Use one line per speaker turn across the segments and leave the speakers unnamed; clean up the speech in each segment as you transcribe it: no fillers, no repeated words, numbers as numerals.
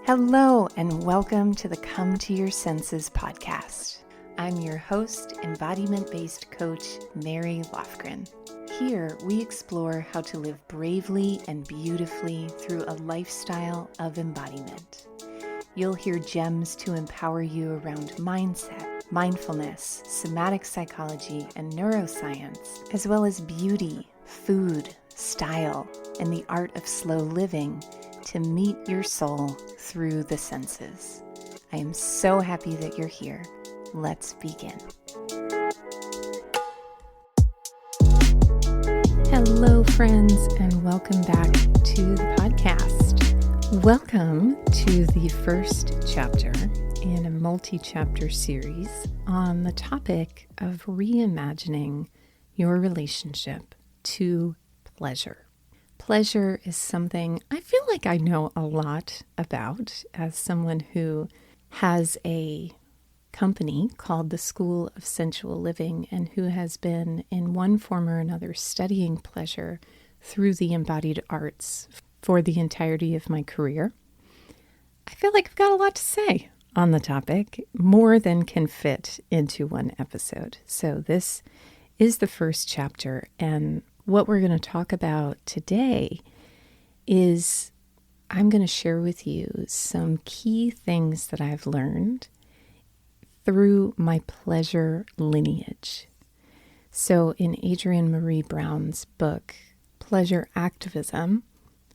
Hello, and welcome to the Come to Your Senses podcast. I'm your host, embodiment-based coach, Mary Lofgren. Here, we explore how to live bravely and beautifully through a lifestyle of embodiment. You'll hear gems to empower you around mindset, mindfulness, somatic psychology, and neuroscience, as well as beauty, food, style, and the art of slow living to meet your soul through the senses. I am so happy that you're here. Let's begin. Hello, friends, and welcome back to the podcast. Welcome to the first chapter in a multi-chapter series on the topic of reimagining your relationship to pleasure. Pleasure is something I feel like I know a lot about as someone who has a company called the School of Sensual Living and who has been in one form or another studying pleasure through the embodied arts for the entirety of my career. I feel like I've got a lot to say on the topic, more than can fit into one episode. So this is the first chapter, and what we're going to talk about today is I'm going to share with you some key things that I've learned through my pleasure lineage. So in Adrienne Maree Brown's book, Pleasure Activism,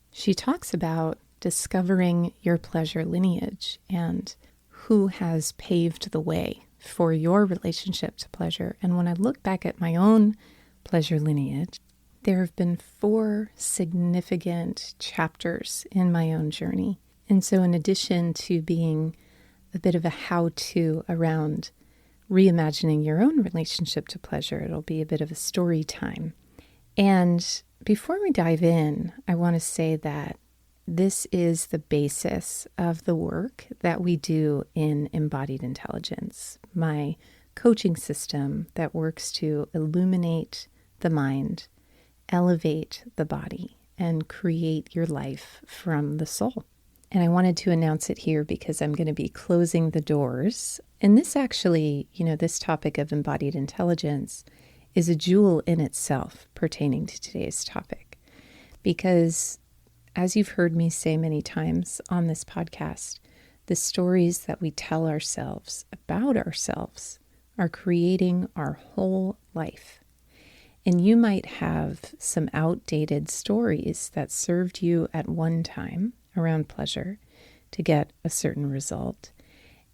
she talks about discovering your pleasure lineage and who has paved the way for your relationship to pleasure. And when I look back at my own pleasure lineage, there have been 4 significant chapters in my own journey. And so in addition to being a bit of a how-to around reimagining your own relationship to pleasure, it'll be a bit of a story time. And before we dive in, I want to say that this is the basis of the work that we do in Embodied Intelligence, my coaching system that works to illuminate the mind, elevate the body, and create your life from the soul. And I wanted to announce it here because I'm going to be closing the doors. And this actually, this topic of embodied intelligence is a jewel in itself pertaining to today's topic. Because as you've heard me say many times on this podcast, the stories that we tell ourselves about ourselves are creating our whole life. And you might have some outdated stories that served you at one time around pleasure to get a certain result,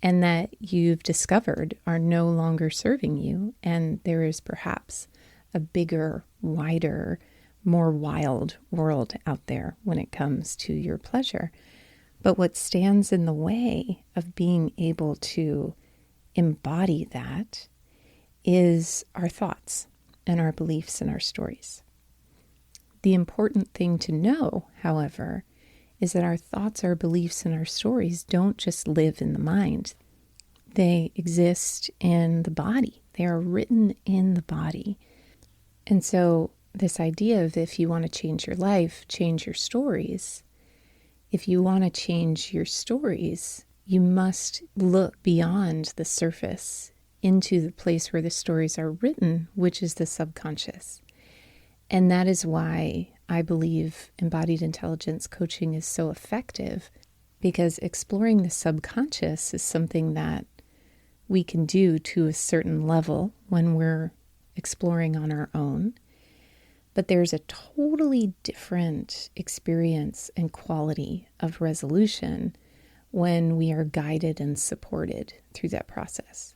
and that you've discovered are no longer serving you, and there is perhaps a bigger, wider, more wild world out there when it comes to your pleasure. But what stands in the way of being able to embody that is our thoughts and our beliefs and our stories. The important thing to know, however, is that our thoughts, our beliefs, and our stories don't just live in the mind. They exist in the body. They are written in the body. And so this idea of if you want to change your life, change your stories. If you want to change your stories, you must look beyond the surface into the place where the stories are written, which is the subconscious. And that is why I believe embodied intelligence coaching is so effective, because exploring the subconscious is something that we can do to a certain level when we're exploring on our own. But there's a totally different experience and quality of resolution when we are guided and supported through that process,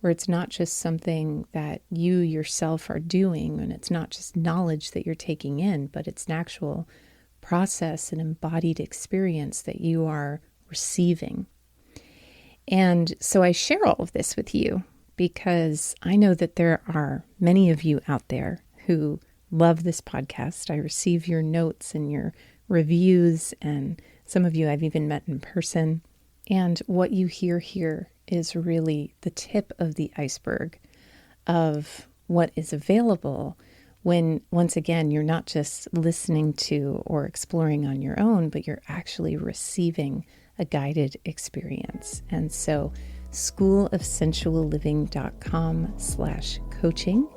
where it's not just something that you yourself are doing, and it's not just knowledge that you're taking in, but it's an actual process and embodied experience that you are receiving. And so I share all of this with you because I know that there are many of you out there who love this podcast. I receive your notes and your reviews, and some of you I've even met in person. And what you hear here is really the tip of the iceberg of what is available when, once again, you're not just listening to or exploring on your own, but you're actually receiving a guided experience. And so schoolofsensualliving.com/coaching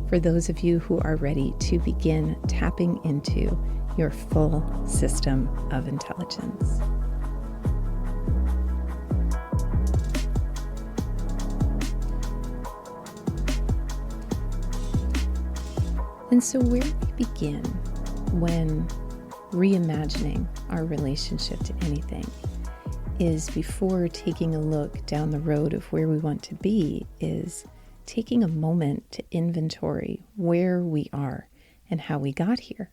for those of you who are ready to begin tapping into your full system of intelligence. And so where we begin when reimagining our relationship to anything is, before taking a look down the road of where we want to be, is taking a moment to inventory where we are and how we got here.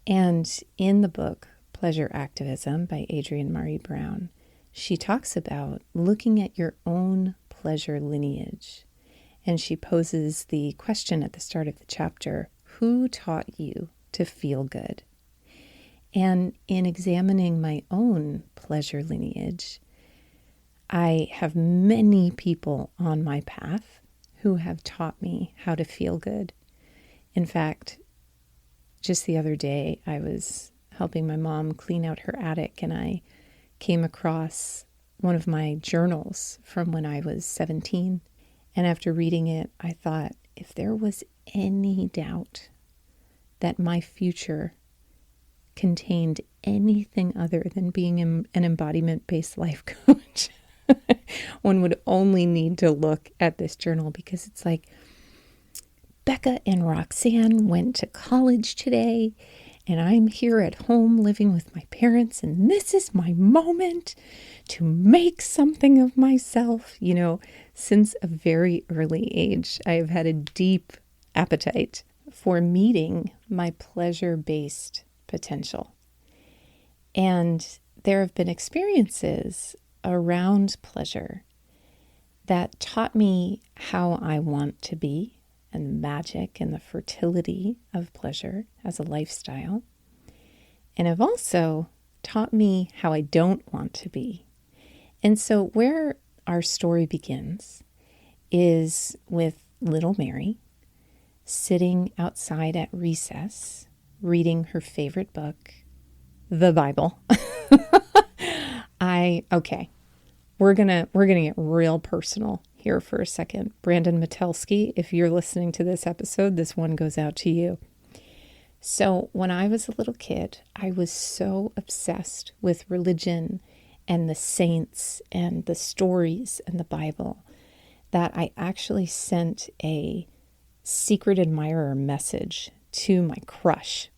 And in the book, Pleasure Activism by Adrienne Maree Brown, she talks about looking at your own pleasure lineage. And she poses the question at the start of the chapter, who taught you to feel good? And in examining my own pleasure lineage, I have many people on my path who have taught me how to feel good. In fact, just the other day, I was helping my mom clean out her attic, and I came across one of my journals from when I was 17. And after reading it, I thought, if there was any doubt that my future contained anything other than being an embodiment-based life coach, one would only need to look at this journal, because it's like, Becca and Roxanne went to college today, and I'm here at home living with my parents, and this is my moment to make something of myself. You know, since a very early age, I have had a deep appetite for meeting my pleasure-based potential. And there have been experiences around pleasure that taught me how I want to be, and the magic and the fertility of pleasure as a lifestyle, and have also taught me how I don't want to be. And so where our story begins is with little Mary sitting outside at recess, reading her favorite book, the Bible. We're gonna get real personal here for a second. Brandon Metelsky, if you're listening to this episode, this one goes out to you. So when I was a little kid, I was so obsessed with religion and the saints and the stories and the Bible that I actually sent a secret admirer message to my crush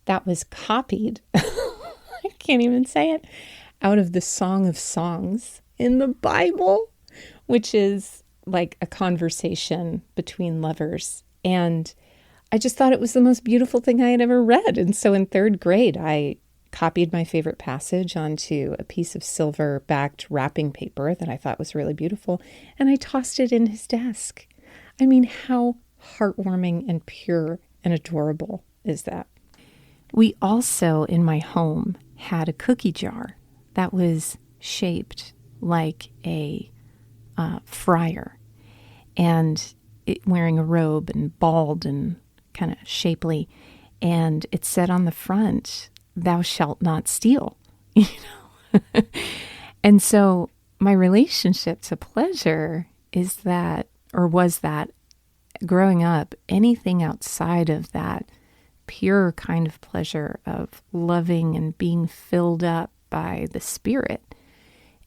that was copied, I can't even say it, out of the Song of Songs in the Bible, which is like a conversation between lovers. And I just thought it was the most beautiful thing I had ever read. And so in third grade, I copied my favorite passage onto a piece of silver-backed wrapping paper that I thought was really beautiful, and I tossed it in his desk. I mean, how heartwarming and pure and adorable is that? We also, in my home, had a cookie jar that was shaped like a friar, and wearing a robe and bald and kind of shapely. And it said on the front, "Thou shalt not steal," you know. And so my relationship to pleasure is that, or was that, growing up, anything outside of that pure kind of pleasure of loving and being filled up by the Spirit,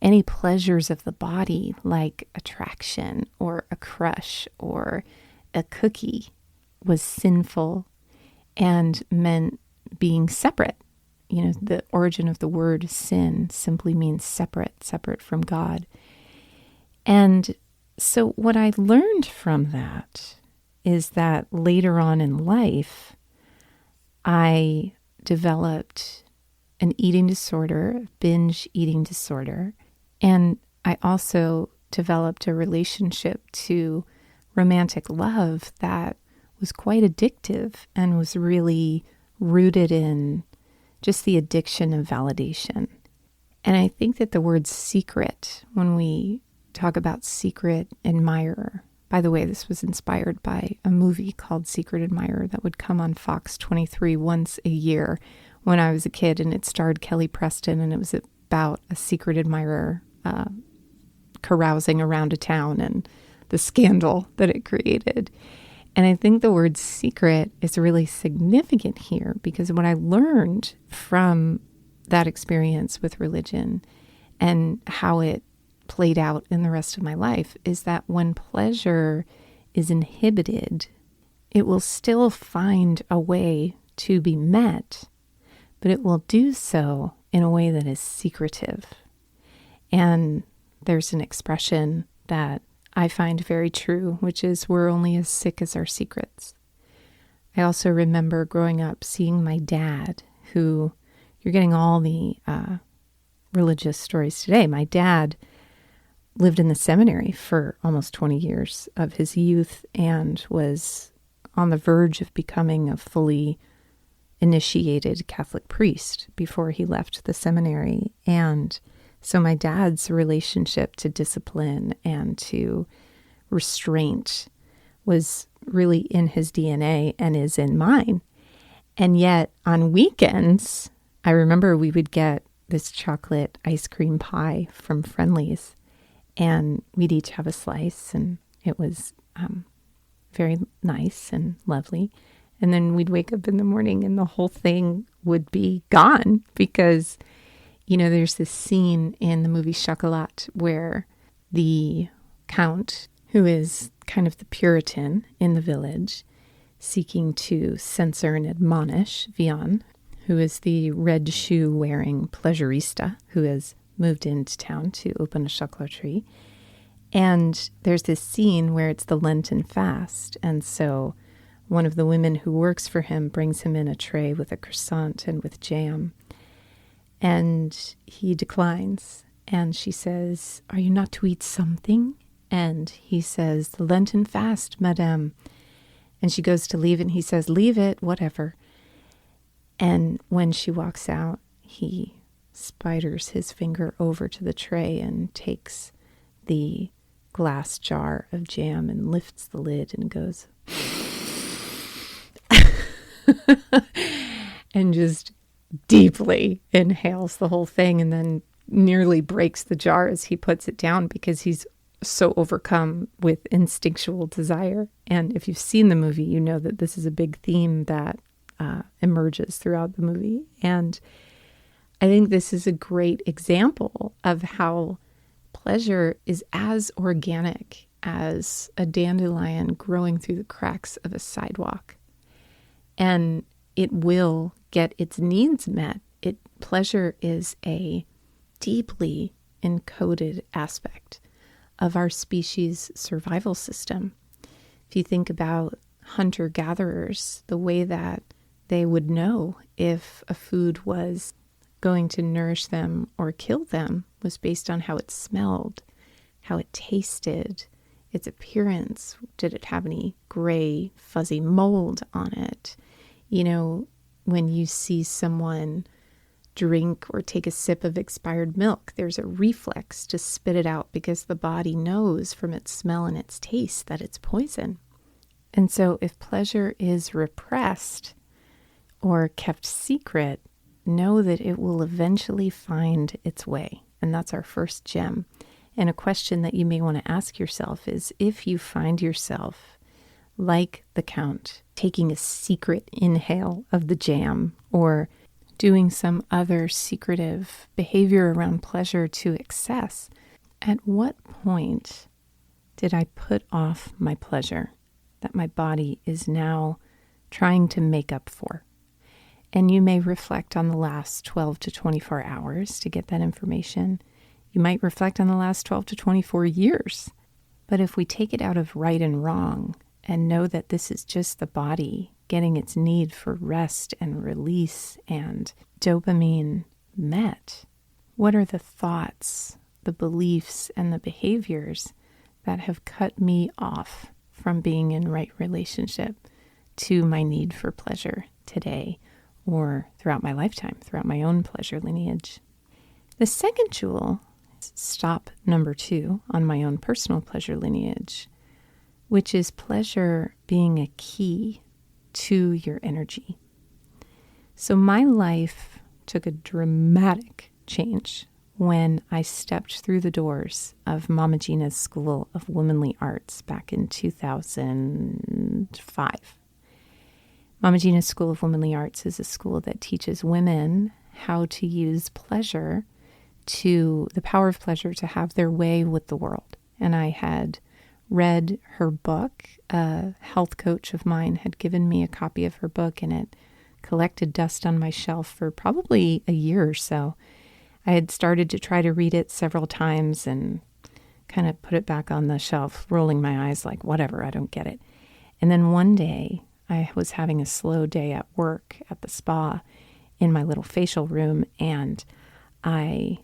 any pleasures of the body, like attraction or a crush or a cookie, was sinful and meant being separate. You know, the origin of the word sin simply means separate from God. And so what I learned from that is that later on in life, I developed an eating disorder, a binge eating disorder, and I also developed a relationship to romantic love that was quite addictive and was really rooted in just the addiction of validation. And I think that the word secret, when we talk about secret admirer, By the way, this was inspired by a movie called Secret Admirer that would come on Fox 23 once a year when I was a kid, and it starred Kelly Preston, and it was about a secret admirer carousing around a town and the scandal that it created. And I think the word secret is really significant here, because what I learned from that experience with religion and how it played out in the rest of my life is that when pleasure is inhibited, it will still find a way to be met, but it will do so in a way that is secretive. And there's an expression that I find very true, which is we're only as sick as our secrets. I also remember growing up seeing my dad, who, you're getting all the religious stories today. My dad lived in the seminary for almost 20 years of his youth and was on the verge of becoming a fully initiated Catholic priest before he left the seminary. And so my dad's relationship to discipline and to restraint was really in his DNA and is in mine. And yet on weekends, I remember we would get this chocolate ice cream pie from Friendly's, and we'd each have a slice, and it was very nice and lovely. And then we'd wake up in the morning and the whole thing would be gone because, you know, there's this scene in the movie Chocolat where the Count, who is kind of the Puritan in the village, seeking to censor and admonish Vian, who is the red shoe wearing pleasurista who has moved into town to open a chocolaterie. And there's this scene where it's the Lenten fast. And so one of the women who works for him brings him in a tray with a croissant and with jam. And he declines. And she says, "Are you not to eat something?" And he says, "The Lenten fast, madame." And she goes to leave it, and he says, "Leave it, whatever." And when she walks out, he spiders his finger over to the tray and takes the glass jar of jam and lifts the lid and goes and just deeply inhales the whole thing, and then nearly breaks the jar as he puts it down because he's so overcome with instinctual desire. And if you've seen the movie, you know that this is a big theme that emerges throughout the movie. And I think this is a great example of how pleasure is as organic as a dandelion growing through the cracks of a sidewalk. And it will get its needs met. Pleasure is a deeply encoded aspect of our species' survival system. If you think about hunter-gatherers, the way that they would know if a food was going to nourish them or kill them was based on how it smelled, how it tasted, its appearance. Did it have any gray, fuzzy mold on it? You know, when you see someone drink or take a sip of expired milk, there's a reflex to spit it out because the body knows from its smell and its taste that it's poison. And so if pleasure is repressed or kept secret, know that it will eventually find its way. And that's our first gem. And a question that you may want to ask yourself is, if you find yourself like the Count, taking a secret inhale of the jam or doing some other secretive behavior around pleasure to excess, at what point did I put off my pleasure that my body is now trying to make up for? And you may reflect on the last 12 to 24 hours to get that information. You might reflect on the last 12 to 24 years. But if we take it out of right and wrong and know that this is just the body getting its need for rest and release and dopamine met, what are the thoughts, the beliefs, and the behaviors that have cut me off from being in right relationship to my need for pleasure today or throughout my lifetime, throughout my own pleasure lineage? The second jewel, stop number 2 on my own personal pleasure lineage, which is pleasure being a key to your energy. So my life took a dramatic change when I stepped through the doors of Mama Gina's School of Womanly Arts back in 2005. Mama Gina's School of Womanly Arts is a school that teaches women how to use pleasure, to the power of pleasure, to have their way with the world. And I had read her book. A health coach of mine had given me a copy of her book, and it collected dust on my shelf for probably a year or so. I had started to try to read it several times and kind of put it back on the shelf, rolling my eyes like, whatever, I don't get it. And then one day I was having a slow day at work at the spa in my little facial room, and I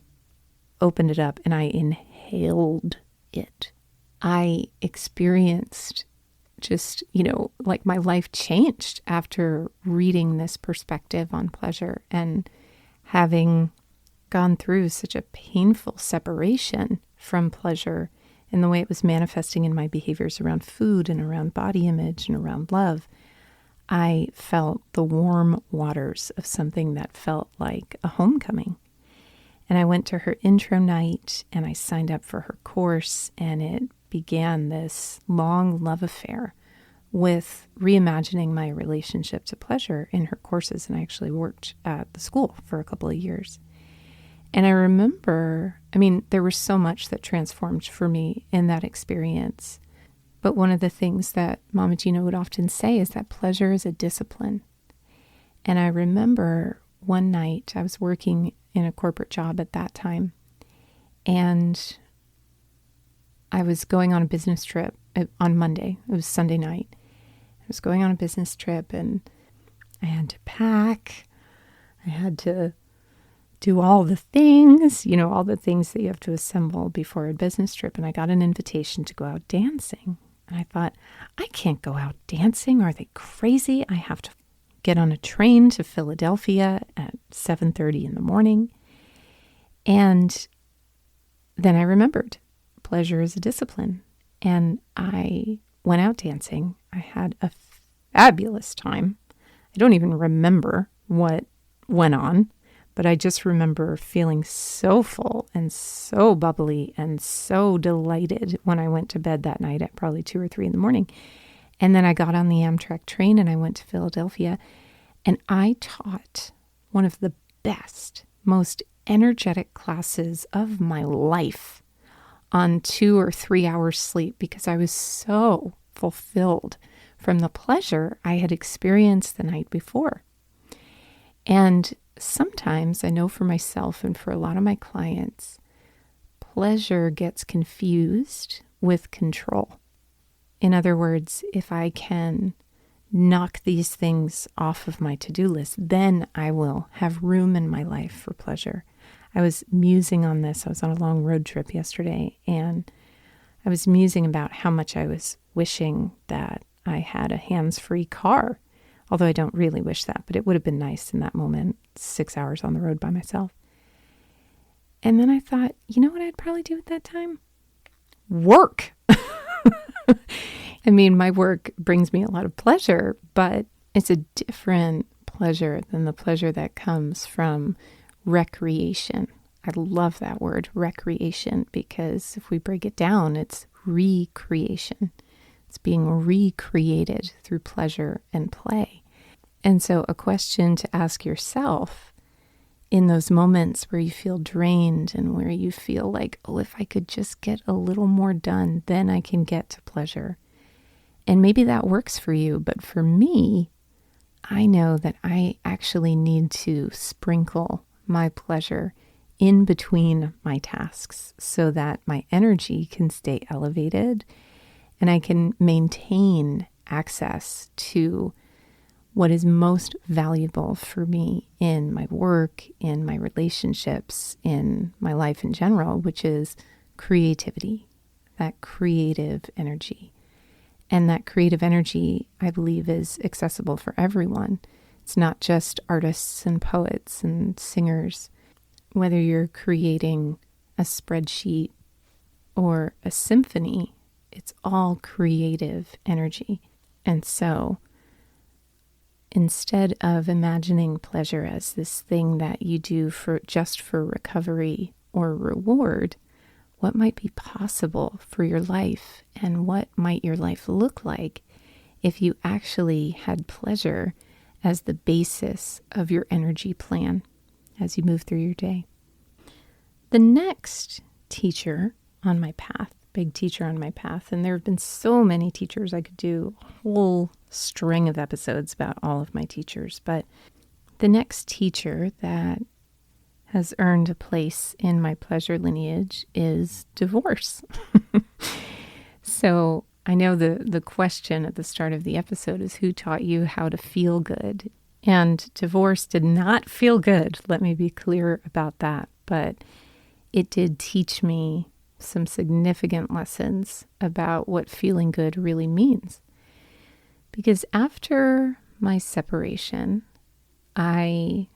opened it up and I inhaled it. I experienced just, like my life changed after reading this perspective on pleasure and having gone through such a painful separation from pleasure and the way it was manifesting in my behaviors around food and around body image and around love. I felt the warm waters of something that felt like a homecoming. And I went to her intro night and I signed up for her course, and it began this long love affair with reimagining my relationship to pleasure in her courses. And I actually worked at the school for a couple of years. And I remember, there was so much that transformed for me in that experience. But one of the things that Mama Gina would often say is that pleasure is a discipline. And I remember one night I was working in a corporate job at that time, and I was going on a business trip on Monday. It was Sunday night. I was going on a business trip, and I had to pack. I had to do all the things, all the things that you have to assemble before a business trip. And I got an invitation to go out dancing. And I thought, I can't go out dancing. Are they crazy? I have to get on a train to Philadelphia at 7:30 in the morning. And then I remembered pleasure is a discipline. And I went out dancing. I had a fabulous time. I don't even remember what went on, but I just remember feeling so full and so bubbly and so delighted when I went to bed that night at probably 2 or 3 in the morning. And then I got on the Amtrak train and I went to Philadelphia, and I taught one of the best, most energetic classes of my life on 2 or 3 hours sleep because I was so fulfilled from the pleasure I had experienced the night before. And sometimes I know for myself and for a lot of my clients, pleasure gets confused with control. In other words, if I can knock these things off of my to-do list, then I will have room in my life for pleasure. I was musing on this. I was on a long road trip yesterday, and I was musing about how much I was wishing that I had a hands-free car. Although I don't really wish that, but it would have been nice in that moment, 6 hours on the road by myself. And then I thought, you know what I'd probably do at that time? Work. My work brings me a lot of pleasure, but it's a different pleasure than the pleasure that comes from recreation. I love that word, recreation, because if we break it down, it's recreation. It's being recreated through pleasure and play. And so a question to ask yourself in those moments where you feel drained and where you feel like, oh, if I could just get a little more done, then I can get to pleasure. And maybe that works for you, but for me, I know that I actually need to sprinkle my pleasure in between my tasks so that my energy can stay elevated and I can maintain access to what is most valuable for me in my work, in my relationships, in my life in general, which is creativity, that creative energy. And that creative energy, I believe, is accessible for everyone. It's not just artists and poets and singers. Whether you're creating a spreadsheet or a symphony, It's all creative energy. And so instead of imagining pleasure as this thing that you do just for recovery or reward, what might be possible for your life, and what might your life look like if you actually had pleasure as the basis of your energy plan as you move through your day. The next teacher on my path, big teacher on my path, and there have been so many teachers, I could do a whole string of episodes about all of my teachers, but the next teacher that has earned a place in my pleasure lineage is divorce. So I know the question at the start of the episode is, who taught you how to feel good? And divorce did not feel good. Let me be clear about that. But it did teach me some significant lessons about what feeling good really means. Because after my separation,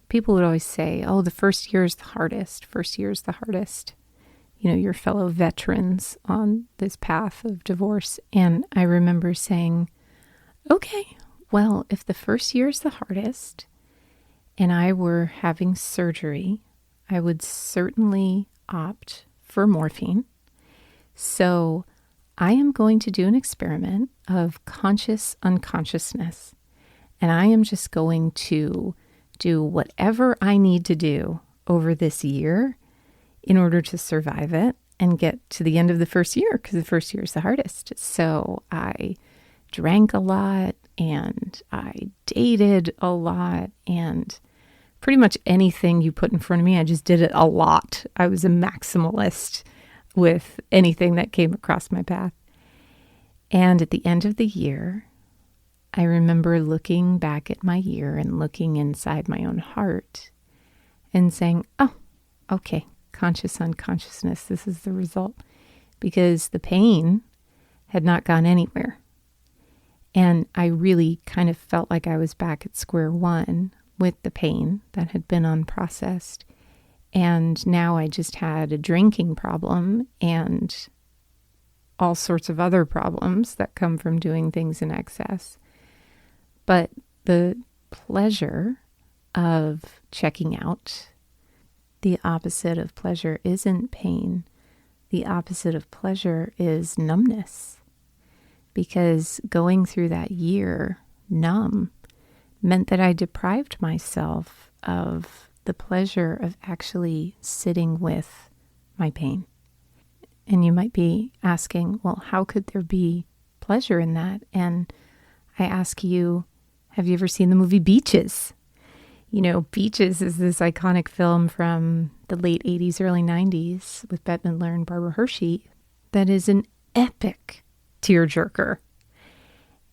people would always say, oh, the first year is the hardest. First year is the hardest. You know, your fellow veterans on this path of divorce. And I remember saying, okay, well, if the first year is the hardest and I were having surgery, I would certainly opt for morphine. So I am going to do an experiment of conscious unconsciousness. And I am just going to do whatever I need to do over this year in order to survive it and get to the end of the first year, because the first year is the hardest. So I drank a lot and I dated a lot, and pretty much anything you put in front of me, I just did it a lot. I was a maximalist with anything that came across my path. And at the end of the year, I remember looking back at my year and looking inside my own heart and saying, oh, okay, conscious unconsciousness, this is the result. Because the pain had not gone anywhere. And I really kind of felt like I was back at square one with the pain that had been unprocessed. And now I just had a drinking problem and all sorts of other problems that come from doing things in excess. But the pleasure of checking out, the opposite of pleasure isn't pain. The opposite of pleasure is numbness. Because going through that year numb meant that I deprived myself of the pleasure of actually sitting with my pain. And you might be asking, well, how could there be pleasure in that? And I ask you, have you ever seen the movie Beaches? You know, Beaches is this iconic film from the late 80s, early 90s with Bette Midler and Barbara Hershey that is an epic tearjerker.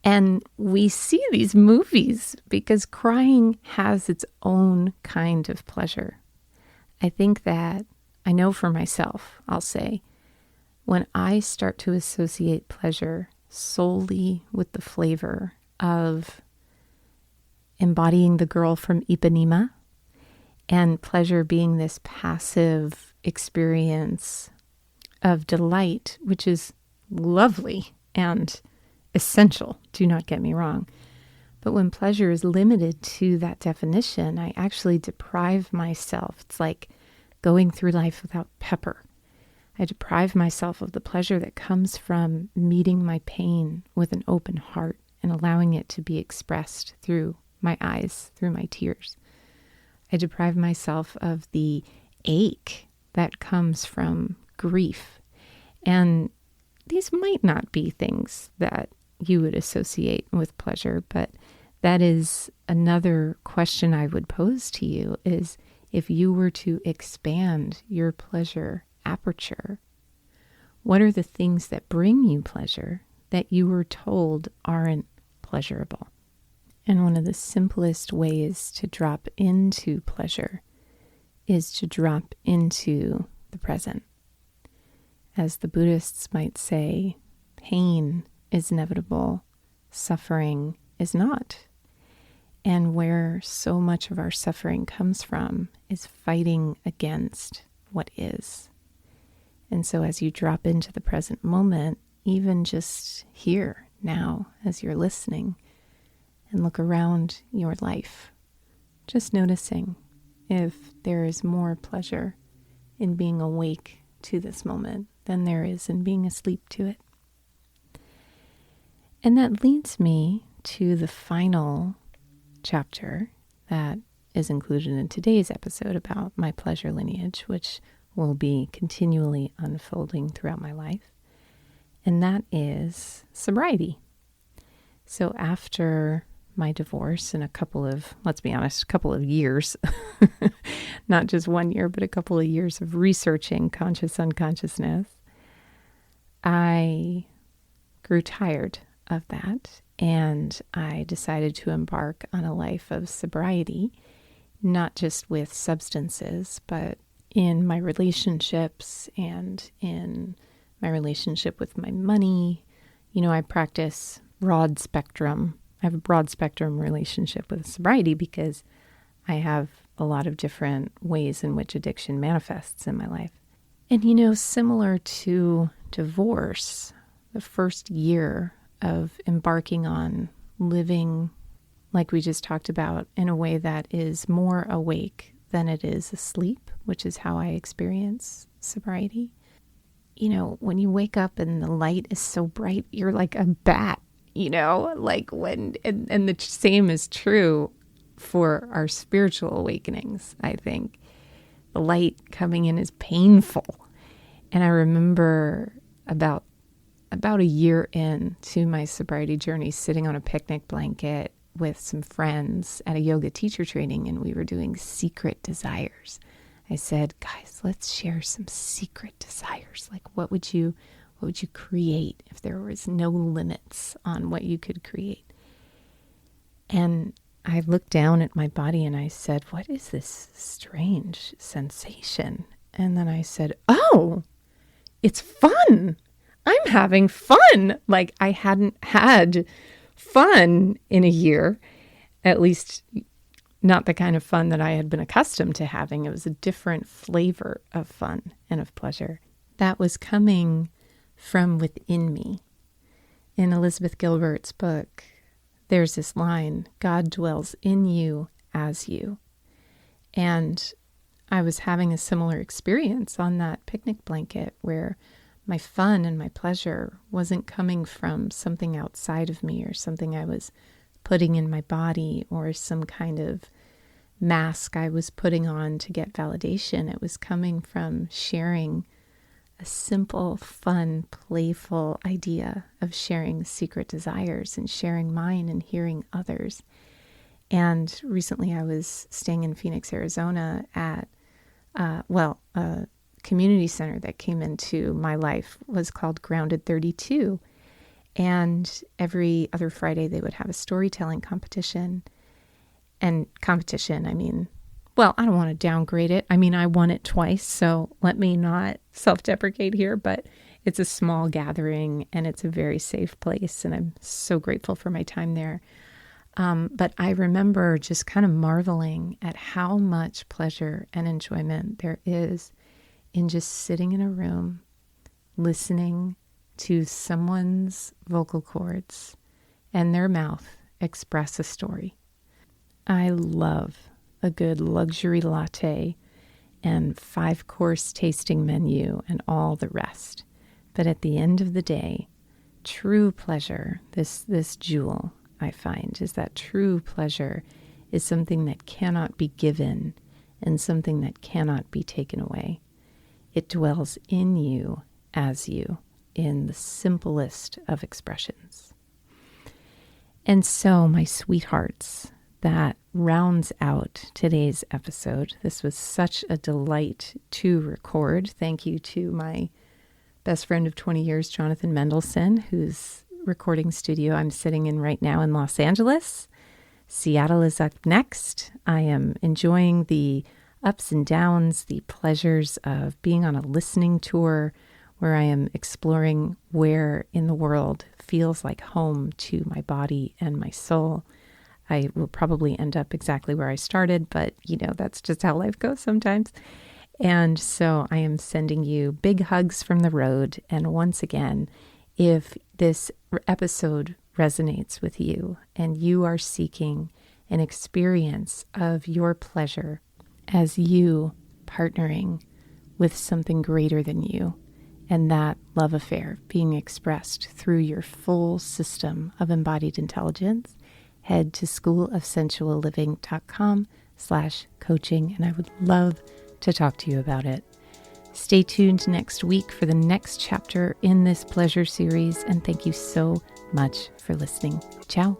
And we see these movies because crying has its own kind of pleasure. I think that, I know for myself, I'll say, when I start to associate pleasure solely with the flavor of embodying the girl from Ipanema, and pleasure being this passive experience of delight, which is lovely and essential, do not get me wrong. But when pleasure is limited to that definition, I actually deprive myself. It's like going through life without pepper. I deprive myself of the pleasure that comes from meeting my pain with an open heart and allowing it to be expressed through my eyes, through my tears. I deprive myself of the ache that comes from grief. And these might not be things that you would associate with pleasure, but that is another question I would pose to you, is if you were to expand your pleasure aperture, what are the things that bring you pleasure that you were told aren't pleasurable? And one of the simplest ways to drop into pleasure is to drop into the present. As the Buddhists might say, pain is inevitable, suffering is not. And where so much of our suffering comes from is fighting against what is. And so as you drop into the present moment, even just here now as you're listening, and look around your life, just noticing if there is more pleasure in being awake to this moment than there is in being asleep to it. And that leads me to the final chapter that is included in today's episode about my pleasure lineage, which will be continually unfolding throughout my life. And that is sobriety. So after my divorce and a couple of, let's be honest, a couple of years, not just 1 year, but a couple of years of researching conscious unconsciousness, I grew tired of that, and I decided to embark on a life of sobriety, not just with substances, but in my relationships and in my relationship with my money. I practice broad spectrum. I have a broad spectrum relationship with sobriety because I have a lot of different ways in which addiction manifests in my life. And similar to divorce, the first year of embarking on living, like we just talked about, in a way that is more awake than it is asleep, which is how I experience sobriety. When you wake up and the light is so bright, you're like a bat, like when, and the same is true for our spiritual awakenings, I think. The light coming in is painful. And I remember about a year into my sobriety journey, sitting on a picnic blanket with some friends at a yoga teacher training, and we were doing secret desires. I said, guys, let's share some secret desires. Like, what would you create if there was no limits on what you could create? And I looked down at my body and I said, what is this strange sensation? And then I said, oh, it's fun. I'm having fun. Like, I hadn't had fun in a year, at least not the kind of fun that I had been accustomed to having. It was a different flavor of fun and of pleasure that was coming from within me. In Elizabeth Gilbert's book, there's this line, God dwells in you as you. And I was having a similar experience on that picnic blanket where my fun and my pleasure wasn't coming from something outside of me or something I was putting in my body or some kind of mask I was putting on to get validation. It was coming from sharing a simple, fun, playful idea of sharing secret desires and sharing mine and hearing others. And recently I was staying in Phoenix, Arizona at, a community center that came into my life was called Grounded 32. And every other Friday they would have a storytelling competition. And competition, I don't want to downgrade it. I won it twice, so let me not self-deprecate here, but it's a small gathering and it's a very safe place. And I'm so grateful for my time there. But I remember just kind of marveling at how much pleasure and enjoyment there is in just sitting in a room, listening to someone's vocal cords and their mouth express a story. I love a good luxury latte and 5-course tasting menu and all the rest. But at the end of the day, true pleasure, this jewel I find, is that true pleasure is something that cannot be given and something that cannot be taken away. It dwells in you as you, in the simplest of expressions. And so, my sweethearts, that rounds out today's episode. This was such a delight to record. Thank you to my best friend of 20 years, Jonathan Mendelson, whose recording studio I'm sitting in right now in Los Angeles. Seattle is up next. I am enjoying the ups and downs, the pleasures of being on a listening tour where I am exploring where in the world feels like home to my body and my soul. I will probably end up exactly where I started, but that's just how life goes sometimes. And so I am sending you big hugs from the road. And once again, If this episode resonates with you and you are seeking an experience of your pleasure as you partnering with something greater than you, and that love affair being expressed through your full system of embodied intelligence, head to schoolofsensualliving.com/coaching, and I would love to talk to you about it. Stay tuned next week for the next chapter in this pleasure series, and thank you so much for listening. Ciao.